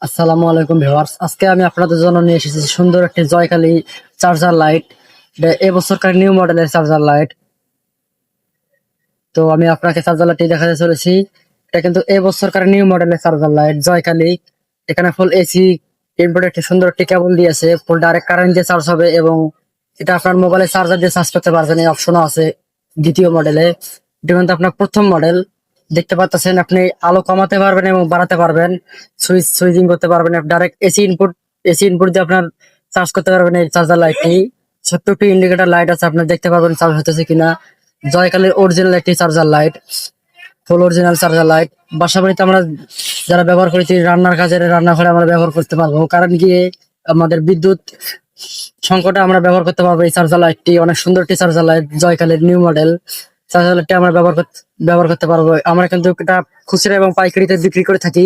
আসসালামু আলাইকুম ভিউয়ার্স, আজকে আমি আপনাদের জন্য নিয়ে এসেছি সুন্দর একটি জয়কালী চার্জার লাইট। এবছরকার নিউ মডেলের চার্জার লাইট। তো আমি আপনাকে চার্জার লাইটটি দেখাতে চলেছি। এটা কিন্তু এবছরকার নিউ মডেলের চার্জার লাইট জয়কালী। এখানে ফুল এসি ইনপুট একটি সুন্দর একটি কেবল দিয়েছে, ফুল ডাইরেক্ট কারেন্ট দিয়ে চার্জ হবে এবং এটা আপনার মোবাইলে চার্জার দিয়ে চার্জ করতে পারবেন, এই অপশনও আছে দ্বিতীয় মডেলে। এটা কিন্তু আপনার প্রথম মডেল। দেখতে পাচ্ছেন আপনি আলো কমাতে পারবেন এবং বাড়াতে পারবেন, সুইচিং করতে পারবেন, ডাইরেক্ট এসি ইনপুট দিয়ে আপনার চার্জ করতে পারবেন এই চার্জার লাইটটি। ছোট্ট একটি ইন্ডিকেটর লাইট আছে, আপনি দেখতে পারবেন চার্জ হতেছে কিনা। জয়কালের অরিজিনাল একটি চার্জার লাইট, ফুল অরিজিনাল চার্জার লাইট। বাসা বাড়িতে আমরা যারা ব্যবহার করেছি রান্নার কাজে, রান্নাঘরে আমরা ব্যবহার করতে পারবো, কারণ কি আমাদের বিদ্যুৎ সংকটে আমরা ব্যবহার করতে পারবো এই চার্জার লাইটটি। অনেক সুন্দর একটি চার্জার লাইট, জয়কালের নিউ মডেল চার্জার লাইটটি আমরা ব্যবহার করতে পারবো। আমরা কিন্তু এটা খুচরা এবং পাইকারিতে বিক্রি করে থাকি।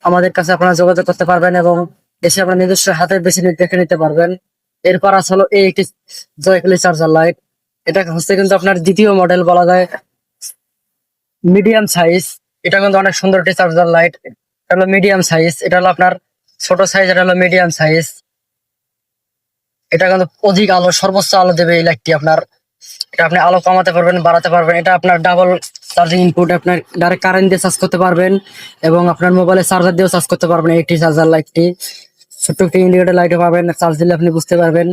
আমাদের কাছে আপনারা যোগাযোগ করতে পারবেন এবং এসে আপনার নিজস্ব হাতে বেছে দেখে নিতে পারবেন। এরপর আছে হলো এই একটি জয়কালী চার্জার লাইট। এটা হচ্ছে কিন্তু আপনার দ্বিতীয় মডেল বলা যায়, মিডিয়াম সাইজ। এটা কিন্তু অনেক সুন্দর একটি চার্জার লাইট। এটা হলো মিডিয়াম সাইজ, এটা হলো আপনার ছোট সাইজ, এটা হলো মিডিয়াম সাইজ। এটা কিন্তু অধিক আলো, সর্বোচ্চ আলো দেবে এই লাইটটি আপনার। এটা আপনি আলো কমাতে পারবেন, বাড়াতে পারবেন। এটা আপনার ডাবল চার্জিং ইনপুট, আপনার ডাইরেক্ট কারেন্ট দিয়ে চার্জ করতে পারবেন এবং আপনার মোবাইলে চার্জার দিয়েও চার্জ করতে পারবেন এইটি চার্জার লাইটটি। ছোট্ট একটি ইন্ডিকেটর লাইটও পাবেন, চার্জ দিলে আপনি বুঝতে পারবেন।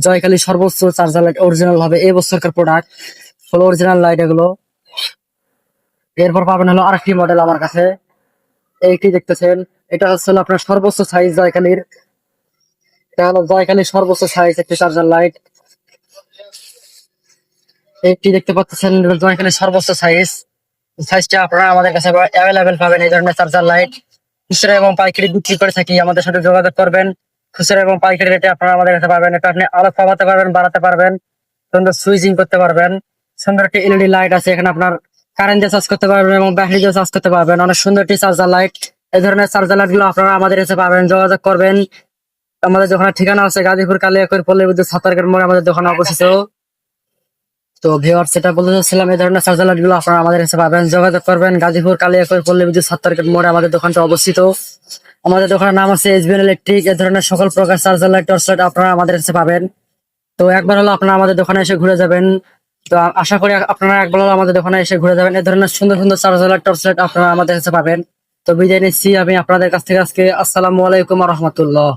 জয়কালী সর্বোচ্চ চার্জার লাইট, অরিজিনাল ভাবে এই বছরকার প্রোডাক্ট, ফুল অরিজিনাল লাইট এগুলো। এরপর পাবেন হলো আরেকটি মডেল আমার কাছে, এইটি দেখতেছেন। এটা হচ্ছে হলো আপনার সর্বোচ্চ সাইজ জয়কালীর। এটা হলো জয়কালীর সর্বোচ্চ সাইজ একটি চার্জার লাইট। এইটি দেখতে পাচ্ছেন জয়কালীর সর্বোচ্চ সাইজটা আপনারা আমাদের কাছে অ্যাভেলেবেল পাবেন। এই ধরনের চার্জার লাইট খুচরা এবং পাইকারি বিক্রি করে থাকি, আমাদের সাথে যোগাযোগ করবেন। খুচরা এবং পাইকারি রেটে আপনারা আমাদের কাছে পাবেন। এটা আপনি আলো কমাতে পারবেন, বাড়াতে পারবেন, সুন্দর সুইচিং করতে পারবেন। সুন্দর একটি এলইডি লাইট আছে এখানে, আপনার কারেন্ট দিয়ে চার্জ করতে পারবেন এবং ব্যাটারি দিয়ে চার্জ করতে পারবেন। অনেক সুন্দর একটি চার্জার লাইট। এই ধরনের চার্জার লাইট গুলো আপনারা আমাদের কাছে পাবেন, যোগাযোগ করবেন। আমাদের দোকানের ঠিকানা আছে গাজীপুর কালিয়াকৈর পল্লী বিদ্যুৎ ছাত্রাগার মোড়ে আমাদের দোকানে অবস্থিত। তো ভিউয়ার্স, সেটা বলতে চাচ্ছিলাম, এই ধরনের চার্জার লাইট গুলো আপনারা আমাদের কাছে পাবেন, যোগাযোগ করবেন। গাজীপুর কালিয়াকৈর পল্লী বিদ্যুৎ ছাত্রাগার মোড়ে আমাদের দোকানটা অবস্থিত। আমাদের দোকানের নাম আছে এসবিএন ইলেকট্রিক। এই ধরনের সকল প্রকার চার্জার লাইট, টর্চ লাইট আপনারা আমাদের কাছে পাবেন। তো একবার হলো আপনারা আমাদের দোকানে এসে ঘুরে যাবেন। তো আশা করি আপনারা একবার হলো আমাদের দোকানে এসে ঘুরে যাবেন। এই ধরনের সুন্দর সুন্দর চার্জার লাইট, টর্চ লাইট আপনারা আমাদের কাছে পাবেন। তো বিদায় নিচ্ছি আমি আপনাদের কাছ থেকে আজকে। আসসালামু আলাইকুম ওয়া রাহমাতুল্লাহ।